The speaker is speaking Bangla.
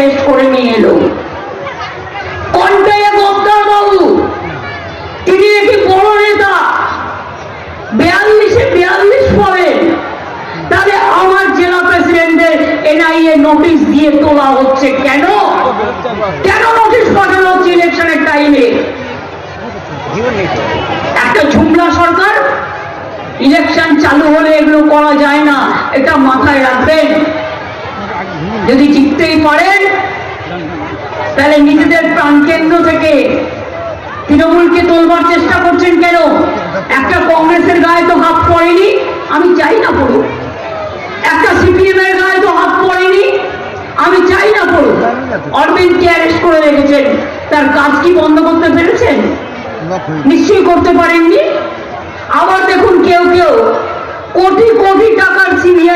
অ্যারেস্ট করে নিয়ে এলো। কন্টাইয়া গদ্দার বাবু, তিনি একটি বড় নেতা, 42 পাবেন, তাহলে আমার জেলা প্রেসিডেন্টের এনআইএ নোটিশ দিয়ে তোলা হচ্ছে কেন? কেন নোটিশ পাঠানো হচ্ছে ইলেকশনের টাইমে? একটা ঝুমলা সরকার, ইলেকশন চালু হলে এগুলো করা যায় না, এটা মাথায় রাখবেন। যদি জিততেই পারেন তাহলে নিজেদের প্রাণকেন্দ্র থেকে তৃণমূলকে তোলবার চেষ্টা করছেন কেন? একটা কংগ্রেসের গায়ে তো হাত পড়েনি, আমি চাই না পড়ুক। একটা সিপিএম এর গায়ে তো হাত পড়েনি, আমি চাই না পড়ুক। অরবিন্দকে অ্যারেস্ট করে রেখেছেন, তার কাজ কি বন্ধ করতে পেরেছেন? নিশ্চয়ই করতে পারেননি। আবার দেখুন কেউ কেউ কোটি কোটি টাকার সিবিআই